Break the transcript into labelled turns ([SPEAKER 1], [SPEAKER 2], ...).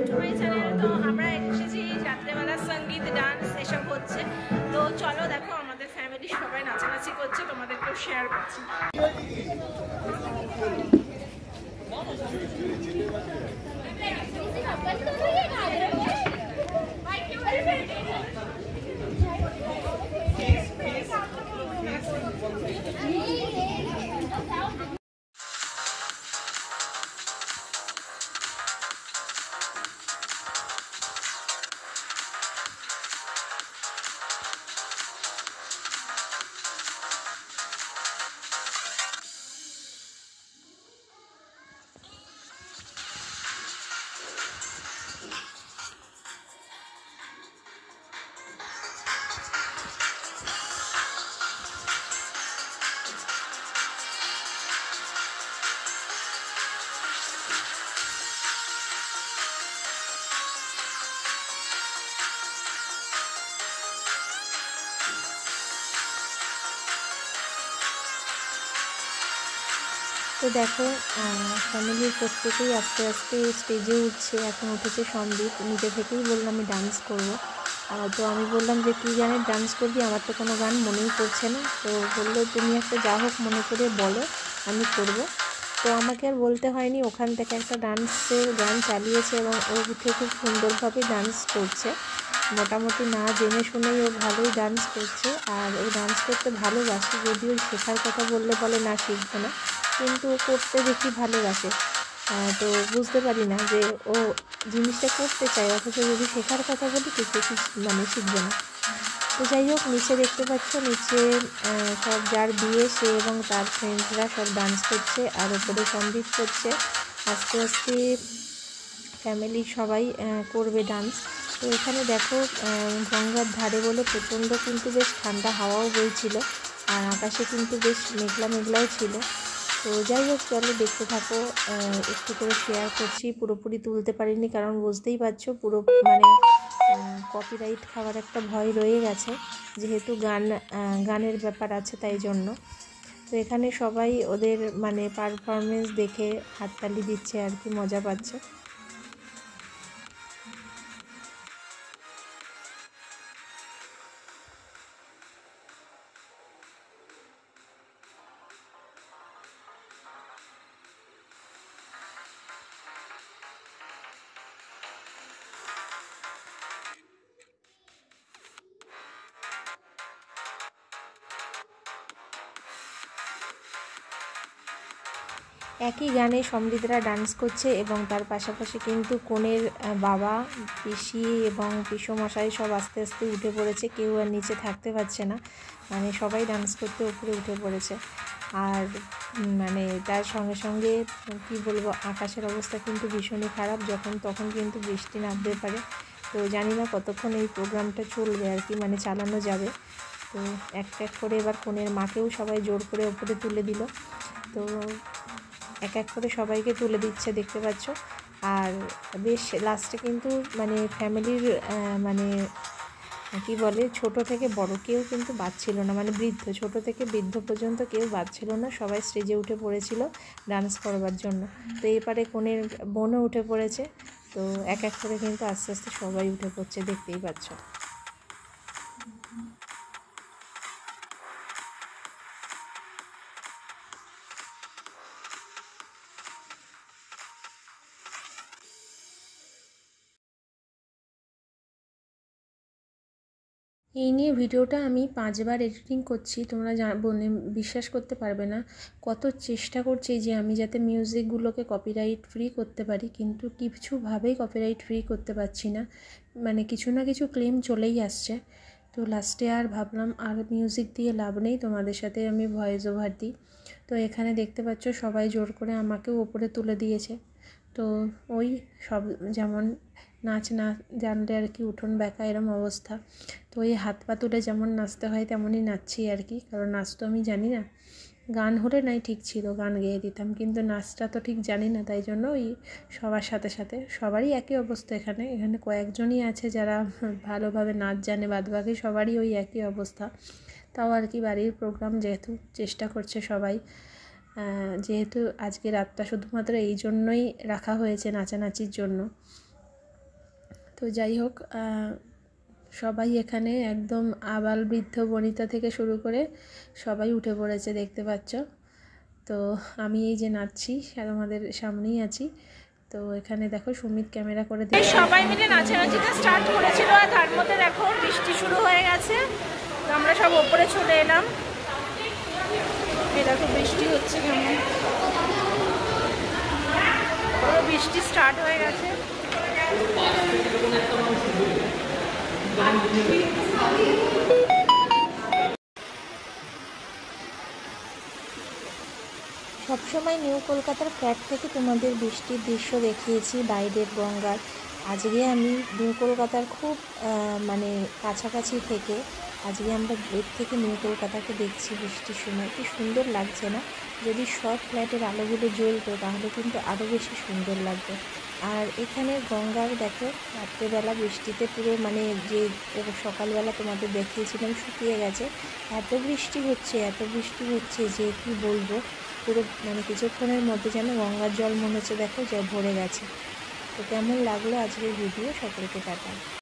[SPEAKER 1] Back to my channel. তো আমরা এসেছি রাত্রেবেলা সঙ্গীত ডান্স এসব হচ্ছে। তো চলো দেখো আমাদের ফ্যামিলি সবাই নাচানাচি করছে, তোমাদেরকেও শেয়ার করছি। তো দেখো ফ্যামিলির প্রত্যেকেই আস্তে আস্তে স্টেজে উঠছে। এখন উঠেছে সন্দীপ, নিজে থেকেই বললাম আমি ডান্স করব। তো আমি বললাম যে তুই গানের ডান্স করবি, আমার তো কোনো গান মনেই পড়ছে না। তো বললো তুমি একটা যা হোক মনে করে বলো, আমি করব। তো আমাকে আর বলতে হয়নি, ওখান থেকে একটা ডান্সের গান চালিয়েছে এবং ও উঠে খুব সুন্দরভাবে ডান্স করছে। মোটামুটি না জেনে শুনেই ও ভালোই ডান্স করছে, আর ও ডান্স করতে ভালোবাসে। যদিও শেখার কথা বললে বলে না, শিখবে না, কিন্তু ও করতে দেখি ভালোবাসে। তো বুঝতে পারি না যে ও জিনিসটা করতে চায়, অথচ যদি শেখার কথা বলি কিছু মানে শিখবে না। তো যাই হোক, নিচে দেখতে পাচ্ছ, নিচে সব যার বিয়ে সে এবং তার ফ্রেন্ডসরা সব ডান্স করছে, আর ওপরে সঙ্গীত করছে। আস্তে আস্তে ফ্যামিলি সবাই করবে ডান্স। তো এখানে দেখো গঙ্গার ধারে বলে প্রচণ্ড কিন্তু বেশ ঠান্ডা হাওয়াও বইছিল, আর আকাশে কিন্তু বেশ মেঘলা মেঘলাও ছিল। তো যাই হোক, চলো দেখতে থাকো, একটু করে শেয়ার করছি। পুরোপুরি তুলতে পারিনি, কারণ বুঝতেই পারছো পুরো মানে কপিরাইট খাওয়ার একটা ভয় রয়ে গেছে, যেহেতু গানের ব্যাপার আছে, তাই জন্য। তো এখানে সবাই ওদের মানে পারফরমেন্স দেখে হাততালি দিচ্ছে আর কি, মজা পাচ্ছে। একই গানে সমৃদ্ধরা ডান্স করছে, এবং তার পাশাপাশি কিন্তু কনের বাবা, পিসি এবং পিসমশাই সব আস্তে আস্তে উঠে পড়েছে। কেউ আর নিচে থাকতে পারছে না, মানে সবাই ডান্স করতে উপরে উঠে পড়েছে। আর মানে তার সঙ্গে সঙ্গে কী বলবো, আকাশের অবস্থা কিন্তু ভীষণই খারাপ, যখন তখন কিন্তু বৃষ্টি নামতে পারে। তো জানি না কতক্ষণ এই প্রোগ্রামটা চলবে আর কি, মানে চালানো যাবে। তো এক এক করে এবার কনের মাকেও সবাই জোর করে ওপরে তুলে দিল। তো এক এক করে সবাইকে তুলে দিচ্ছে, দেখতে পাচ্ছ। আর বেশ লাস্টে কিন্তু মানে ফ্যামিলির মানে কী বলে, ছোট থেকে বড় কেউ কিন্তু বাদ ছিল না, মানে বৃদ্ধ, ছোট থেকে বৃদ্ধ পর্যন্ত কেউ বাদ ছিল না। সবাই স্টেজে উঠে পড়েছিল ডান্স করবার জন্য। তো এবারে কনের বোনও উঠে পড়েছে। তো এক এক করে কিন্তু আস্তে আস্তে সবাই উঠে পড়ছে, দেখতেই পাচ্ছ। এই নিয়ে ভিডিওটা আমি 5 বার এডিটিং করছি, তোমরা বিশ্বাস করতে পারবে না কত চেষ্টা করছি যে আমি যাতে মিউজিকগুলোকে কপিরাইট ফ্রি করতে পারি, কিন্তু কিছুভাবেই কপিরাইট ফ্রি করতে পারছি না। মানে কিছু না কিছু ক্লেম চলেই আসছে। তো লাস্টে আর ভাবলাম আর মিউজিক দিয়ে লাভ নেই, তোমাদের সাথে আমি ভয়েস ওভার দিই। তো এখানে দেখতে পাচ্ছ সবাই জোর করে আমাকেও ওপরে তুলে দিয়েছে। তো ওই সব যেমন নাচ না জানলে আর কি উঠোন বেঁকা এরম অবস্থা। তো ওই হাত পা তুলে যেমন নাচতে হয় তেমনই নাচছি আর কি, কারণ নাচ তো আমি জানি না। গান হলে নাই ঠিক ছিল, গান গেয়ে দিতাম, কিন্তু নাচটা তো ঠিক জানি না, তাই জন্য ওই সবার সাথে সাথে সবারই একই অবস্থা। এখানে কয়েকজনই আছে যারা ভালোভাবে নাচ জানে, বাদবাকি সবারই ওই একই অবস্থা। তাও আর কি বাড়ির প্রোগ্রাম যেহেতু চেষ্টা করছে সবাই, যেহেতু আজকে রাতটা শুধুমাত্র এই জন্যই রাখা হয়েছে নাচানাচির জন্য। তো যাই হোক, সবাই এখানে একদম আবাল বৃদ্ধ বনিতা থেকে শুরু করে সবাই উঠে পড়েছে, দেখতে পাচ্ছ। তো আমি এই যে নাচছি, আমাদের সামনেই আছি। তো এখানে দেখো সুমিত ক্যামেরা করে দিয়ে সবাই মিলে নাচানাচিটা স্টার্ট করেছিল, আর তার মধ্যে দেখো বৃষ্টি শুরু হয়ে গেছে। তো আমরা সব ওপরে চলে এলাম। এই দেখো বৃষ্টি হচ্ছে, কেমন বৃষ্টি স্টার্ট হয়ে গেছে। সবসময় নিউ কলকাতার ফ্ল্যাট থেকে তোমাদের বৃষ্টির দৃশ্য দেখিয়েছি, বাইরের গঙ্গার। আজকে আমি নিউ কলকাতার খুব মানে কাছাকাছি থেকে আজকে আমরা গেট থেকে নিউ কলকাতাকে দেখছি বৃষ্টির সময়। কি সুন্দর লাগছে না? যদি সব ফ্ল্যাটের আলোগুলো জ্বলতো তাহলে কিন্তু আরও বেশি সুন্দর লাগতো। আর এখানে গঙ্গার দেখো রাত্রেবেলা বৃষ্টিতে পুরো মানে যে সকালবেলা তোমাদের দেখিয়েছিলাম শুকিয়ে গেছে। এত বৃষ্টি হচ্ছে যে কি বলবো, পুরো মানে কিছুক্ষণের মধ্যে যেন গঙ্গার জল মনে হচ্ছে দেখো যে ভরে গেছে। তো কেমন লাগলো আজকের ভিডিও, সকলকে টাটা।